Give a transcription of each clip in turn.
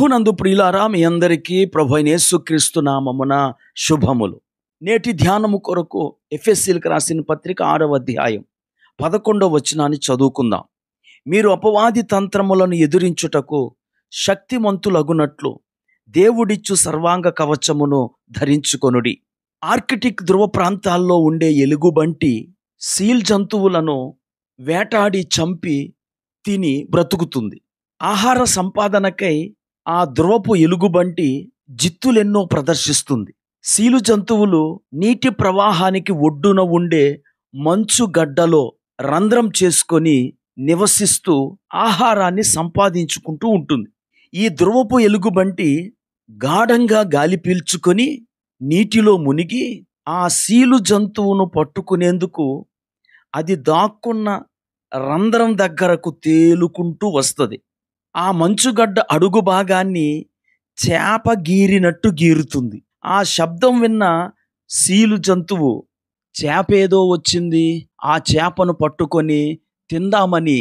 ప్రభునందు ప్రియులారా, మీ అందరికీ ప్రభు అయిన యేసుక్రీస్తు నామమున శుభములు. నేటి ధ్యానము కొరకు ఎఫెసీయులకు రాసిన పత్రిక 6వ అధ్యాయం 11వ వచనాన్ని చదువుకుందాం. మీరు అపవాది తంత్రములను ఎదురించుటకు శక్తిమంతులగునట్లు దేవుడిచ్చు సర్వాంగ కవచమును ధరించుకొనుడి. ఆర్కిటిక్ ధ్రువ ప్రాంతాల్లో ఉండే ఎలుగుబంటి సీల్ జంతువులను వేటాడి చంపి తిని బ్రతుకుతుంది. ఆహార సంపాదనకై ఆ ధ్రువపు ఎలుగుబంటి జిత్తులెన్నో ప్రదర్శిస్తుంది. సీలు జంతువులు నీటి ప్రవాహానికి ఒడ్డున ఉండే మంచు గడ్డలో రంధ్రం చేసుకొని నివసిస్తూ ఆహారాన్ని సంపాదించుకుంటూ ఉంటుంది. ఈ ధ్రువపు ఎలుగుబంటి గాఢంగా గాలి పీల్చుకొని నీటిలో మునిగి ఆ సీలు జంతువును పట్టుకునేందుకు అది దాక్కున్న రంధ్రం దగ్గరకు తేలుకుంటూ వస్తుంది. ఆ మంచుగడ్డ అడుగు భాగాన్ని చేప గీరినట్టు గీరుతుంది. ఆ శబ్దం విన్న సీలు జంతువు చేపేదో వచ్చింది, ఆ చేపను పట్టుకొని తిందామని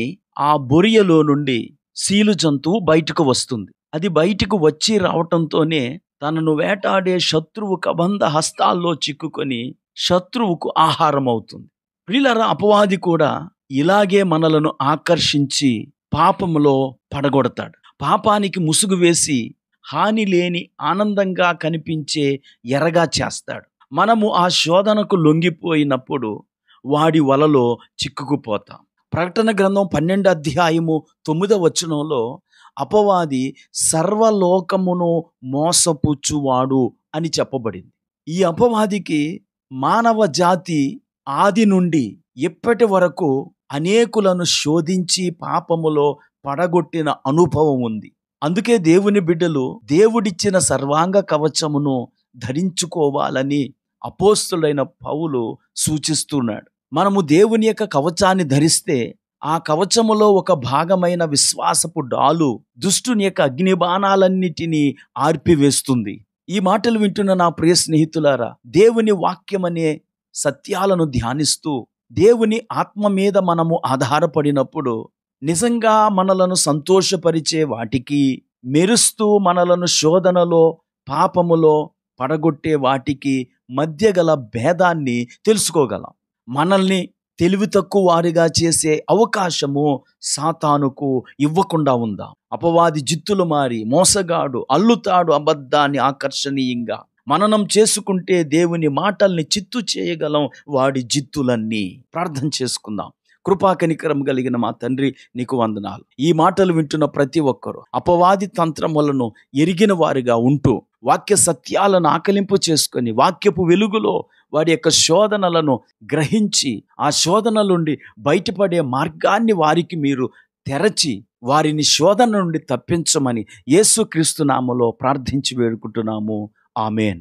ఆ బొరియలో నుండి సీలు జంతువు బయటకు వస్తుంది. అది బయటకు వచ్చి రావటంతోనే తనను వేటాడే శత్రువు కబంధ హస్తాల్లో చిక్కుకొని శత్రువుకు ఆహారం అవుతుంది. ప్రియులారా, అపవాది కూడా ఇలాగే మనలను ఆకర్షించి పాపములో పడగొడతాడు. పాపానికి ముసుగు వేసి హాని లేని ఆనందంగా కనిపించే ఎరగా చేస్తాడు. మనము ఆ శోధనకు లొంగిపోయినప్పుడు వాడి వలలో చిక్కుకుపోతాం. ప్రకటన గ్రంథం 12వ అధ్యాయము 9వ వచనంలో అపవాది సర్వలోకమును మోసపుచ్చువాడు అని చెప్పబడింది. ఈ అపవాదికి మానవ జాతి ఆది నుండి ఇప్పటి వరకు అనేకులను శోధించి పాపములో పడగొట్టిన అనుభవం ఉంది. అందుకే దేవుని బిడ్డలు దేవుడిచ్చిన సర్వాంగ కవచమును ధరించుకోవాలని అపోస్తులైన పౌలు సూచిస్తున్నాడు. మనము దేవుని యొక్క కవచాన్ని ధరిస్తే ఆ కవచములో ఒక భాగమైన విశ్వాసపు డాలు దుష్టుని యొక్క అగ్నిబాణాలన్నిటినీ ఆర్పివేస్తుంది. ఈ మాటలు వింటున్న నా ప్రియ స్నేహితులారా, దేవుని వాక్యమనే సత్యాలను ధ్యానిస్తూ దేవుని ఆత్మ మీద మనము ఆధారపడినప్పుడు నిజంగా మనలను సంతోషపరిచే వాటికి, మెరుస్తూ మనలను శోధనలో పాపములో పడగొట్టే వాటికి మధ్య గల భేదాన్ని తెలుసుకోగలం. మనల్ని తెలివి తక్కువ వారిగా చేసే అవకాశము సాతానుకు ఇవ్వకుండా ఉందాం. అపవాది జిత్తులు మారి మోసగాడు అల్లుతాడు అబద్ధాన్ని ఆకర్షణీయంగా. మననం చేసుకుంటే దేవుని మాటల్ని చిత్తు చేయగలం వాడి జిత్తులన్నీ. ప్రార్థన చేసుకుందాం. కృపా కనికరం కలిగిన మా తండ్రి, నీకు వందనాలు. ఈ మాటలు వింటున్న ప్రతి ఒక్కరూ అపవాది తంత్రములను ఎరిగిన వారిగా ఉంటూ వాక్య సత్యాలను ఆకలింపు చేసుకొని వాక్యపు వెలుగులో వాడి యొక్క శోధనలను గ్రహించి ఆ శోధన నుండి బయటపడే మార్గాన్ని వారికి మీరు తెరచి వారిని శోధన నుండి తప్పించమని యేసుక్రీస్తు నామములో ప్రార్థించి వేడుకుంటున్నాము. ఆమేన్.